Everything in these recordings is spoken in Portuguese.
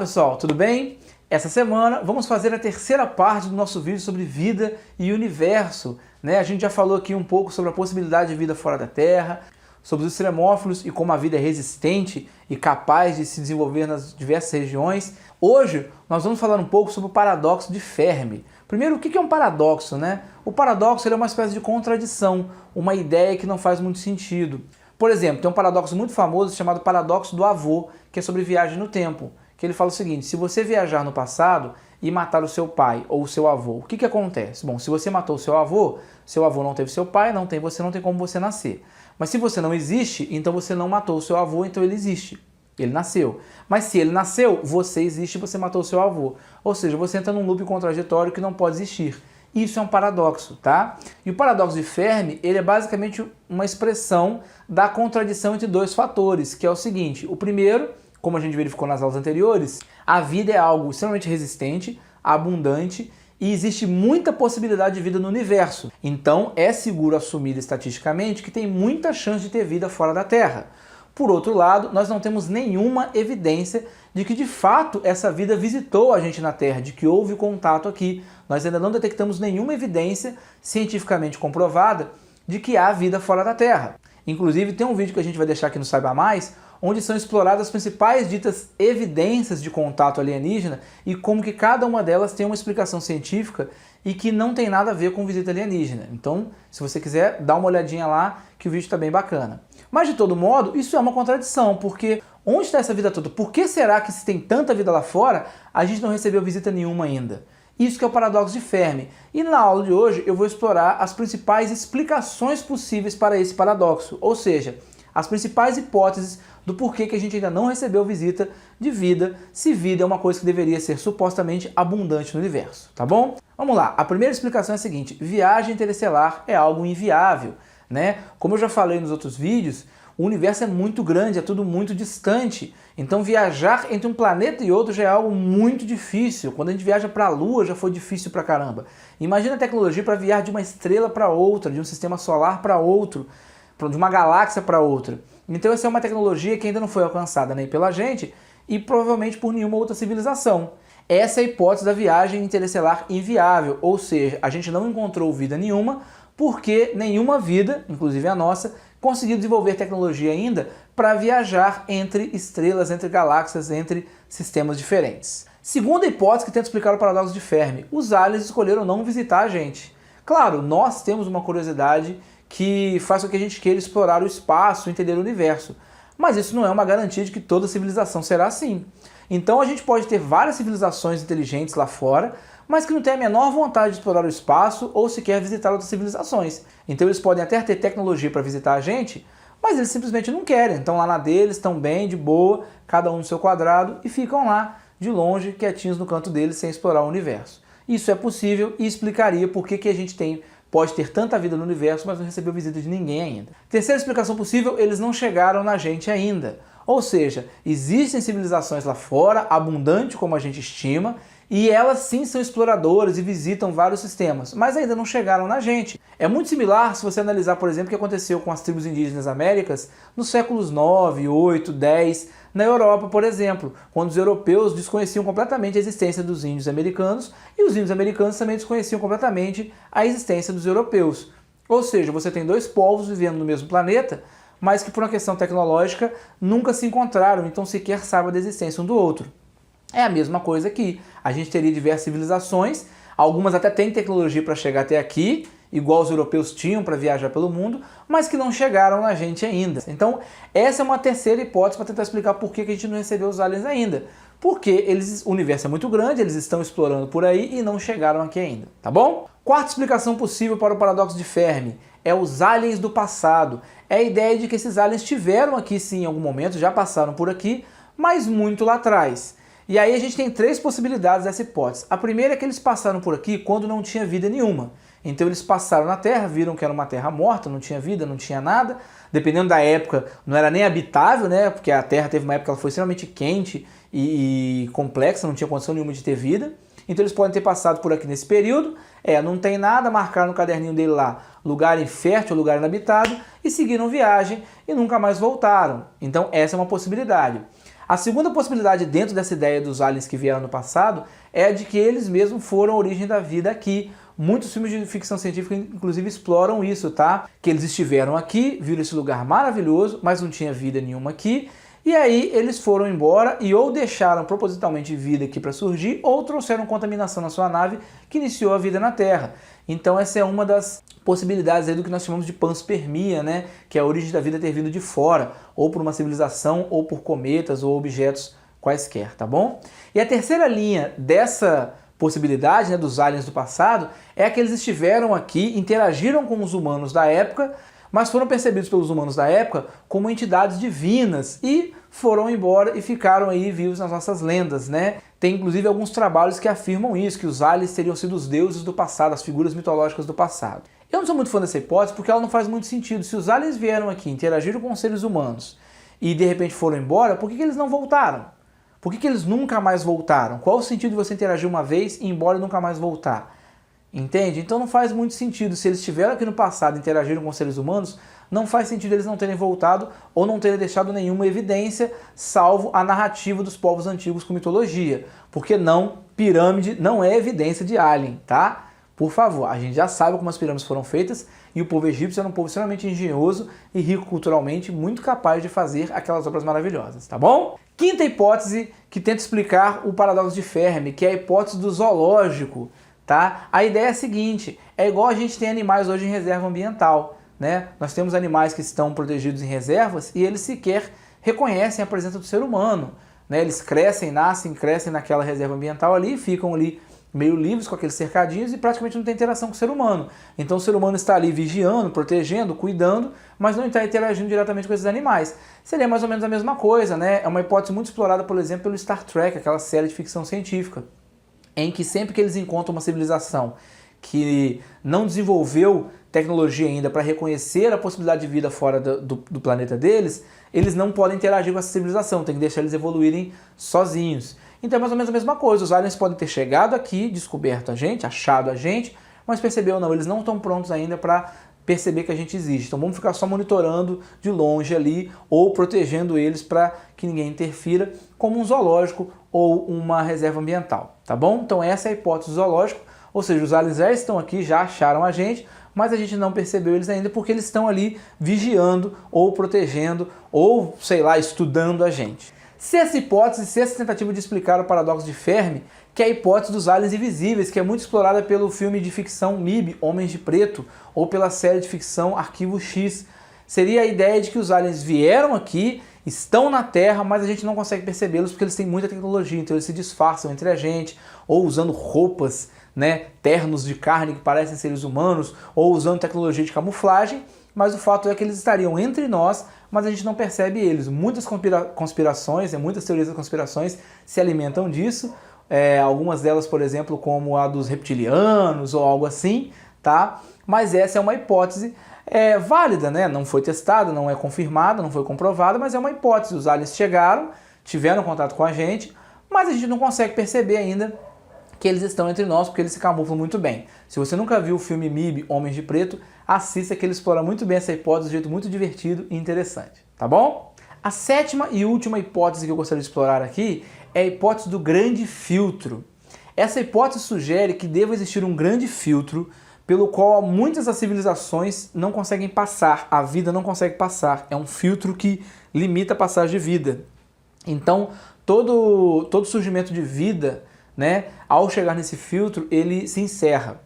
pessoal, tudo bem? Essa semana vamos fazer a terceira parte do nosso vídeo sobre vida e universo, né? A gente já falou aqui um pouco sobre a possibilidade de vida fora da Terra, sobre os extremófilos e como a vida é resistente e capaz de se desenvolver nas diversas regiões. Hoje nós vamos falar um pouco sobre o paradoxo de Fermi. Primeiro, o que é um paradoxo, né? O paradoxo é uma espécie de contradição, uma ideia que não faz muito sentido. Por exemplo, tem um paradoxo muito famoso chamado paradoxo do avô, que é sobre viagem no tempo, que ele fala o seguinte: se você viajar no passado e matar o seu pai ou o seu avô, o que acontece? Bom, se você matou o seu avô não teve seu pai, não tem você, não tem como você nascer. Mas se você não existe, então você não matou o seu avô, então ele existe. Ele nasceu. Mas se ele nasceu, você existe e você matou o seu avô. Ou seja, você entra num loop contraditório que não pode existir. Isso é um paradoxo, tá? E o paradoxo de Fermi, ele é basicamente uma expressão da contradição entre dois fatores, que é o seguinte: o primeiro, como a gente verificou nas aulas anteriores, a vida é algo extremamente resistente, abundante, e existe muita possibilidade de vida no universo. Então é seguro assumir estatisticamente que tem muita chance de ter vida fora da Terra. Por outro lado, nós não temos nenhuma evidência de que de fato essa vida visitou a gente na Terra, de que houve contato aqui. Nós ainda não detectamos nenhuma evidência cientificamente comprovada de que há vida fora da Terra. Inclusive tem um vídeo que a gente vai deixar aqui no Saiba Mais, onde são exploradas as principais ditas evidências de contato alienígena e como que cada uma delas tem uma explicação científica e que não tem nada a ver com visita alienígena. Então, se você quiser, dá uma olhadinha lá que o vídeo está bem bacana. Mas de todo modo, isso é uma contradição, porque onde está essa vida toda? Por que será que se tem tanta vida lá fora, a gente não recebeu visita nenhuma ainda? Isso que é o paradoxo de Fermi. E na aula de hoje eu vou explorar as principais explicações possíveis para esse paradoxo, ou seja, as principais hipóteses do porquê que a gente ainda não recebeu visita de vida, se vida é uma coisa que deveria ser supostamente abundante no universo, tá bom? Vamos lá, a primeira explicação é a seguinte: viagem interestelar é algo inviável, né? Como eu já falei nos outros vídeos, o universo é muito grande, é tudo muito distante, então viajar entre um planeta e outro já é algo muito difícil. Quando a gente viaja para a Lua já foi difícil pra caramba. Imagina a tecnologia para viajar de uma estrela para outra, de um sistema solar para outro, de uma galáxia para outra. Então essa é uma tecnologia que ainda não foi alcançada nem pela gente e provavelmente por nenhuma outra civilização. Essa é a hipótese da viagem interestelar inviável, ou seja, a gente não encontrou vida nenhuma porque nenhuma vida, inclusive a nossa, conseguiu desenvolver tecnologia ainda para viajar entre estrelas, entre galáxias, entre sistemas diferentes. Segunda hipótese que tenta explicar o paradoxo de Fermi: os aliens escolheram não visitar a gente. Claro, nós temos uma curiosidade que faz com que a gente queira explorar o espaço, entender o universo. Mas isso não é uma garantia de que toda civilização será assim. Então a gente pode ter várias civilizações inteligentes lá fora, mas que não têm a menor vontade de explorar o espaço ou sequer visitar outras civilizações. Então eles podem até ter tecnologia para visitar a gente, mas eles simplesmente não querem. Estão lá na deles, estão bem, de boa, cada um no seu quadrado, e ficam lá, de longe, quietinhos no canto deles, sem explorar o universo. Isso é possível e explicaria por que a gente pode ter tanta vida no universo, mas não recebeu visita de ninguém ainda. Terceira explicação possível: eles não chegaram na gente ainda. Ou seja, existem civilizações lá fora, abundante como a gente estima, e elas sim são exploradoras e visitam vários sistemas, mas ainda não chegaram na gente. É muito similar se você analisar, por exemplo, o que aconteceu com as tribos indígenas américas nos séculos 9, 8, 10, na Europa, por exemplo, quando os europeus desconheciam completamente a existência dos índios americanos e os índios americanos também desconheciam completamente a existência dos europeus. Ou seja, você tem dois povos vivendo no mesmo planeta, mas que por uma questão tecnológica nunca se encontraram, então sequer sabem da existência um do outro. É a mesma coisa aqui. A gente teria diversas civilizações, algumas até têm tecnologia para chegar até aqui, igual os europeus tinham para viajar pelo mundo, mas que não chegaram na gente ainda. Então, essa é uma terceira hipótese para tentar explicar por que a gente não recebeu os aliens ainda. Porque o universo é muito grande, eles estão explorando por aí e não chegaram aqui ainda, tá bom? Quarta explicação possível para o paradoxo de Fermi é os aliens do passado. É a ideia de que esses aliens estiveram aqui sim em algum momento, já passaram por aqui, mas muito lá atrás. E aí a gente tem três possibilidades dessa hipótese. A primeira é que eles passaram por aqui quando não tinha vida nenhuma. Então eles passaram na Terra, viram que era uma Terra morta, não tinha vida, não tinha nada. Dependendo da época, não era nem habitável, né? Porque a Terra teve uma época que ela foi extremamente quente e complexa, não tinha condição nenhuma de ter vida. Então eles podem ter passado por aqui nesse período, não tem nada, marcaram no caderninho dele lá, lugar infértil, lugar inabitado, e seguiram viagem e nunca mais voltaram. Então essa é uma possibilidade. A segunda possibilidade dentro dessa ideia dos aliens que vieram no passado é a de que eles mesmos foram a origem da vida aqui. Muitos filmes de ficção científica, inclusive, exploram isso, tá? Que eles estiveram aqui, viram esse lugar maravilhoso, mas não tinha vida nenhuma aqui. E aí eles foram embora e ou deixaram propositalmente vida aqui para surgir, ou trouxeram contaminação na sua nave que iniciou a vida na Terra. Então essa é uma das possibilidades aí do que nós chamamos de panspermia, né? Que é a origem da vida ter vindo de fora, ou por uma civilização, ou por cometas, ou objetos quaisquer, tá bom? E a terceira linha dessa possibilidade, né, dos aliens do passado, é que eles estiveram aqui, interagiram com os humanos da época, mas foram percebidos pelos humanos da época como entidades divinas e foram embora e ficaram aí vivos nas nossas lendas, né? Tem inclusive alguns trabalhos que afirmam isso, que os aliens teriam sido os deuses do passado, as figuras mitológicas do passado. Eu não sou muito fã dessa hipótese porque ela não faz muito sentido. Se os aliens vieram aqui, interagiram com os seres humanos e de repente foram embora, por que eles não voltaram? Por que eles nunca mais voltaram? Qual o sentido de você interagir uma vez e ir embora e nunca mais voltar? Entende? Então não faz muito sentido. Se eles estiveram aqui no passado e interagiram com seres humanos, não faz sentido eles não terem voltado ou não terem deixado nenhuma evidência, salvo a narrativa dos povos antigos com mitologia. Porque não, pirâmide não é evidência de alien, tá? Por favor, a gente já sabe como as pirâmides foram feitas e o povo egípcio era um povo extremamente engenhoso e rico culturalmente, muito capaz de fazer aquelas obras maravilhosas, tá bom? Quinta hipótese que tenta explicar o paradoxo de Fermi, que é a hipótese do zoológico, tá? A ideia é a seguinte, é igual a gente tem animais hoje em reserva ambiental, né? Nós temos animais que estão protegidos em reservas e eles sequer reconhecem a presença do ser humano, né? Eles crescem, nascem, crescem naquela reserva ambiental ali e ficam ali meio livres com aqueles cercadinhos e praticamente não tem interação com o ser humano. Então o ser humano está ali vigiando, protegendo, cuidando, mas não está interagindo diretamente com esses animais. Seria mais ou menos a mesma coisa, né? É uma hipótese muito explorada, por exemplo, pelo Star Trek, aquela série de ficção científica, em que sempre que eles encontram uma civilização que não desenvolveu tecnologia ainda para reconhecer a possibilidade de vida fora do planeta deles, eles não podem interagir com essa civilização, tem que deixar eles evoluírem sozinhos. Então é mais ou menos a mesma coisa, os aliens podem ter chegado aqui, descoberto a gente, achado a gente, mas percebeu não, eles não estão prontos ainda para perceber que a gente existe. Então vamos ficar só monitorando de longe ali ou protegendo eles para que ninguém interfira, como um zoológico ou uma reserva ambiental, tá bom? Então essa é a hipótese do zoológico, ou seja, os aliens já estão aqui, já acharam a gente, mas a gente não percebeu eles ainda porque eles estão ali vigiando ou protegendo ou, sei lá, estudando a gente. Sexta hipótese, sexta tentativa de explicar o paradoxo de Fermi, que é a hipótese dos aliens invisíveis, que é muito explorada pelo filme de ficção MIB, Homens de Preto, ou pela série de ficção Arquivo X. Seria a ideia de que os aliens vieram aqui, estão na Terra, mas a gente não consegue percebê-los porque eles têm muita tecnologia, então eles se disfarçam entre a gente, ou usando roupas, né, ternos de carne que parecem seres humanos, ou usando tecnologia de camuflagem, mas o fato é que eles estariam entre nós, mas a gente não percebe eles. Muitas conspirações, muitas teorias das conspirações se alimentam disso, algumas delas, por exemplo, como a dos reptilianos ou algo assim, tá? Mas essa é uma hipótese válida, né? Não foi testada, não é confirmada, não foi comprovada, mas é uma hipótese. Os aliens chegaram, tiveram contato com a gente, mas a gente não consegue perceber ainda que eles estão entre nós, porque eles se camuflam muito bem. Se você nunca viu o filme MIB, Homens de Preto, assista que ele explora muito bem essa hipótese de um jeito muito divertido e interessante, tá bom? A sétima e última hipótese que eu gostaria de explorar aqui é a hipótese do grande filtro. Essa hipótese sugere que deva existir um grande filtro pelo qual muitas das civilizações não conseguem passar, a vida não consegue passar. É um filtro que limita a passagem de vida. Então, todo surgimento de vida, né, ao chegar nesse filtro, ele se encerra.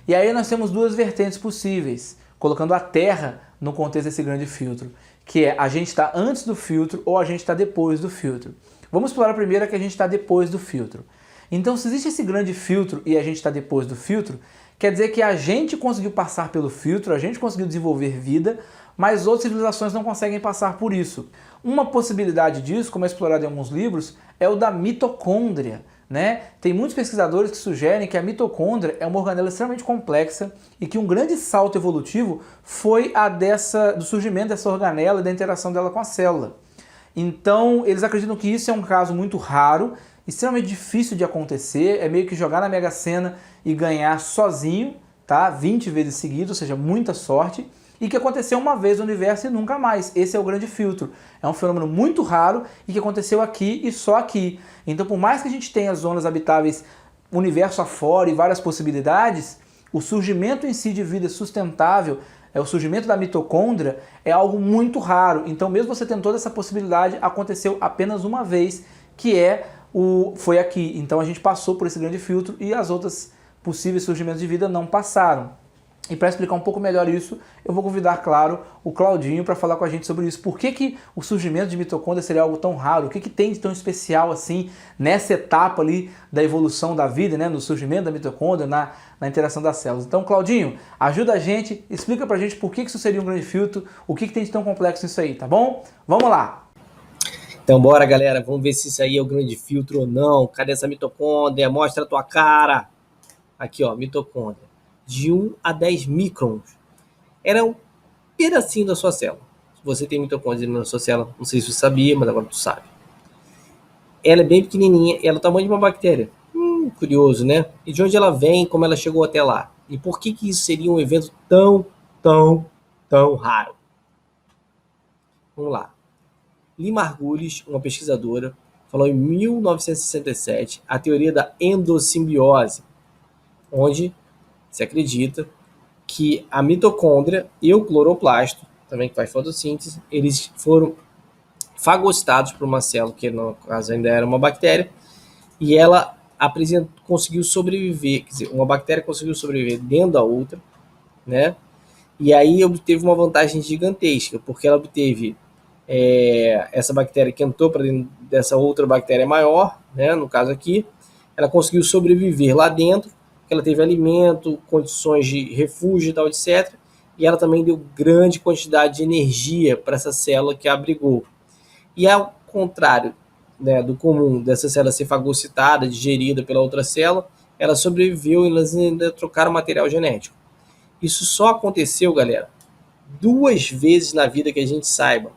E aí nós temos duas vertentes possíveis, colocando a Terra no contexto desse grande filtro, que é a gente está antes do filtro ou a gente está depois do filtro. Vamos explorar a primeira, que a gente está depois do filtro. Então, se existe esse grande filtro e a gente está depois do filtro, quer dizer que a gente conseguiu passar pelo filtro, a gente conseguiu desenvolver vida, mas outras civilizações não conseguem passar por isso. Uma possibilidade disso, como é explorado em alguns livros, é o da mitocôndria, né? Tem muitos pesquisadores que sugerem que a mitocôndria é uma organela extremamente complexa e que um grande salto evolutivo foi do surgimento dessa organela e da interação dela com a célula. Então, eles acreditam que isso é um caso muito raro, extremamente difícil de acontecer, é meio que jogar na Mega Sena e ganhar sozinho, tá? 20 vezes seguidas, ou seja, muita sorte, e que aconteceu uma vez no universo e nunca mais. Esse é o grande filtro. É um fenômeno muito raro e que aconteceu aqui e só aqui. Então, por mais que a gente tenha zonas habitáveis universo afora e várias possibilidades, o surgimento em si de vida sustentável, o surgimento da mitocôndria, é algo muito raro. Então, mesmo você tendo toda essa possibilidade, aconteceu apenas uma vez, que foi aqui. Então, a gente passou por esse grande filtro e as outras possíveis surgimentos de vida não passaram. E para explicar um pouco melhor isso, eu vou convidar, claro, o Claudinho para falar com a gente sobre isso. Por que o surgimento de mitocôndria seria algo tão raro? O que tem de tão especial assim nessa etapa ali da evolução da vida, né? No surgimento da mitocôndria, na interação das células. Então, Claudinho, ajuda a gente, explica pra gente por que isso seria um grande filtro, o que tem de tão complexo nisso aí, tá bom? Vamos lá! Então bora, galera, vamos ver se isso aí é o grande filtro ou não. Cadê essa mitocôndria? Mostra a tua cara! Aqui, ó, mitocôndria. De 1 a 10 microns. Era um pedacinho da sua célula. Se você tem mitocôndria na sua célula, não sei se você sabia, mas agora tu sabe. Ela é bem pequenininha, ela é o tamanho de uma bactéria. Curioso, né? E de onde ela vem, como ela chegou até lá? E por que isso seria um evento tão raro? Vamos lá. Lee Margulis, uma pesquisadora, falou em 1967 a teoria da endossimbiose, onde se acredita que a mitocôndria e o cloroplasto, também que faz fotossíntese, eles foram fagocitados por uma célula, que no caso ainda era uma bactéria, e ela conseguiu sobreviver, quer dizer, uma bactéria conseguiu sobreviver dentro da outra, né? E aí obteve uma vantagem gigantesca, porque ela obteve essa bactéria que entrou para dentro dessa outra bactéria maior, né? No caso aqui, ela conseguiu sobreviver lá dentro, ela teve alimento, condições de refúgio e tal, etc. E ela também deu grande quantidade de energia para essa célula que a abrigou. E ao contrário, né, do comum dessa célula ser fagocitada, digerida pela outra célula, ela sobreviveu e elas ainda trocaram material genético. Isso só aconteceu, galera, 2 vezes na vida que a gente saiba,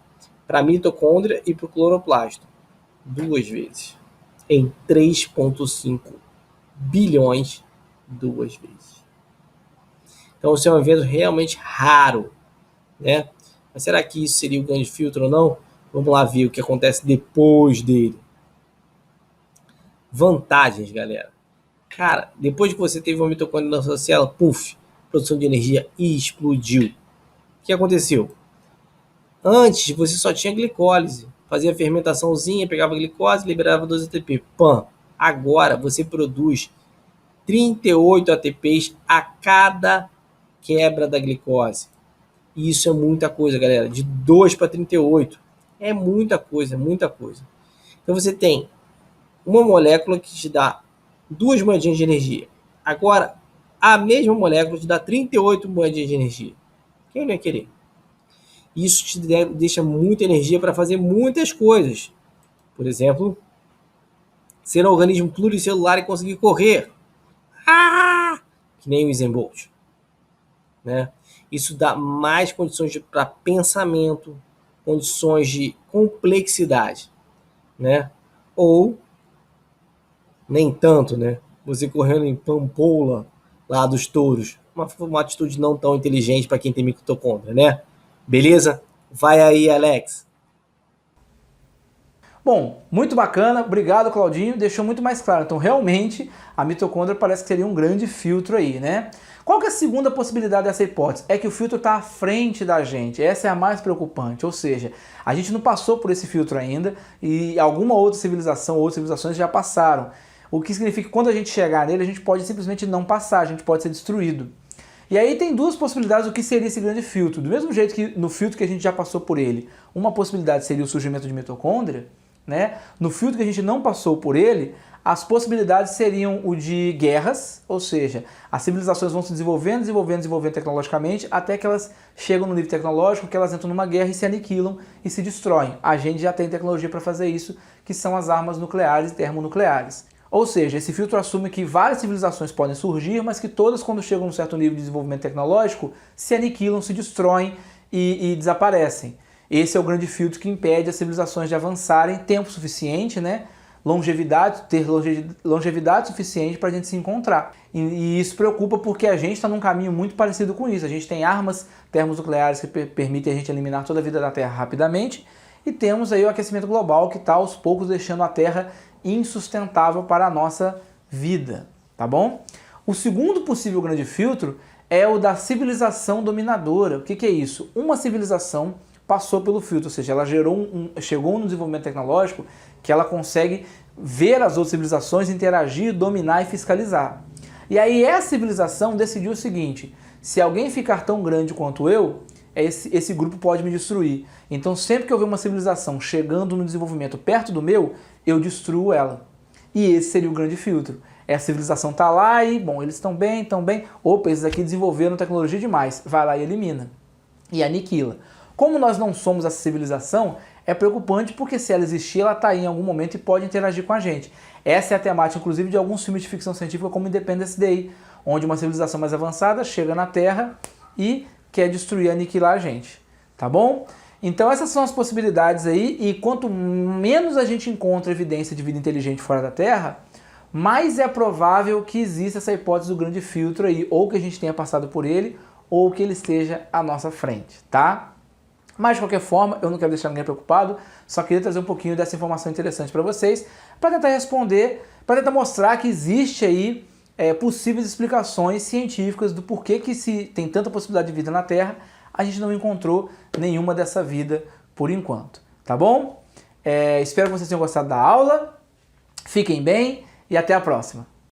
para a mitocôndria e para o cloroplasto. 2 vezes. Em 3,5 bilhões 2 vezes. Então, isso é um evento realmente raro, né? Mas será que isso seria o grande filtro ou não? Vamos lá ver o que acontece depois dele. Vantagens, galera. Cara, depois que você teve uma mitocôndria na sua célula, puf, produção de energia explodiu. O que aconteceu? Antes, você só tinha glicólise. Fazia a fermentaçãozinha, pegava a glicose, liberava 12 ATP. Pam! Agora, você produz 38 ATPs a cada quebra da glicose. E isso é muita coisa, galera. De 2 para 38. É muita coisa, muita coisa. Então você tem uma molécula que te dá 2 moedinhas de energia. Agora, a mesma molécula te dá 38 moedinhas de energia. Quem não ia querer? Isso te deixa muita energia para fazer muitas coisas. Por exemplo, ser um organismo pluricelular e conseguir correr. Que nem o Usain Bolt, né? Isso dá mais condições para pensamento, condições de complexidade, né? Ou nem tanto, né? Você correndo em Pampola, lá dos touros, uma atitude não tão inteligente para quem tem mitocôndria, né? Beleza? Vai aí, Alex. Bom, muito bacana, obrigado, Claudinho, deixou muito mais claro. Então, realmente, a mitocôndria parece que seria um grande filtro aí, né? Qual que é a segunda possibilidade dessa hipótese? É que o filtro está à frente da gente, essa é a mais preocupante, ou seja, a gente não passou por esse filtro ainda e alguma outra civilização, outras civilizações já passaram. O que significa que quando a gente chegar nele, a gente pode simplesmente não passar, a gente pode ser destruído. E aí tem 2 possibilidades do que seria esse grande filtro. Do mesmo jeito que no filtro que a gente já passou por ele, uma possibilidade seria o surgimento de mitocôndria, né? No filtro que a gente não passou por ele, as possibilidades seriam o de guerras, ou seja, as civilizações vão se desenvolvendo tecnologicamente, até que elas chegam no nível tecnológico, que elas entram numa guerra e se aniquilam e se destroem. A gente já tem tecnologia para fazer isso, que são as armas nucleares e termonucleares. Ou seja, esse filtro assume que várias civilizações podem surgir, mas que todas, quando chegam a um certo nível de desenvolvimento tecnológico, se aniquilam, se destroem e desaparecem. Esse é o grande filtro que impede as civilizações de avançarem tempo suficiente, né, ter longevidade suficiente para a gente se encontrar. E isso preocupa porque a gente está num caminho muito parecido com isso. A gente tem armas termonucleares que permitem a gente eliminar toda a vida da Terra rapidamente, e temos aí o aquecimento global que está aos poucos deixando a Terra insustentável para a nossa vida, tá bom? O segundo possível grande filtro é o da civilização dominadora. O que é isso? Uma civilização passou pelo filtro, ou seja, ela chegou no desenvolvimento tecnológico que ela consegue ver as outras civilizações, interagir, dominar e fiscalizar. E aí essa civilização decidiu o seguinte: se alguém ficar tão grande quanto eu, esse grupo pode me destruir. Então sempre que eu ver uma civilização chegando no desenvolvimento perto do meu, eu destruo ela. E esse seria o grande filtro. Essa civilização está lá e, bom, eles estão bem. Opa, esses aqui desenvolveram tecnologia demais. Vai lá e elimina. E aniquila. Como nós não somos essa civilização, é preocupante porque se ela existir, ela está aí em algum momento e pode interagir com a gente. Essa é a temática, inclusive, de alguns filmes de ficção científica como Independence Day, onde uma civilização mais avançada chega na Terra e quer destruir, aniquilar a gente. Tá bom? Então essas são as possibilidades aí, e quanto menos a gente encontra evidência de vida inteligente fora da Terra, mais é provável que exista essa hipótese do grande filtro aí, ou que a gente tenha passado por ele, ou que ele esteja à nossa frente, tá? Mas de qualquer forma, eu não quero deixar ninguém preocupado, só queria trazer um pouquinho dessa informação interessante para vocês, para tentar responder, para tentar mostrar que existe aí possíveis explicações científicas do porquê que se tem tanta possibilidade de vida na Terra, a gente não encontrou nenhuma dessa vida por enquanto, tá bom? Espero que vocês tenham gostado da aula, fiquem bem e até a próxima.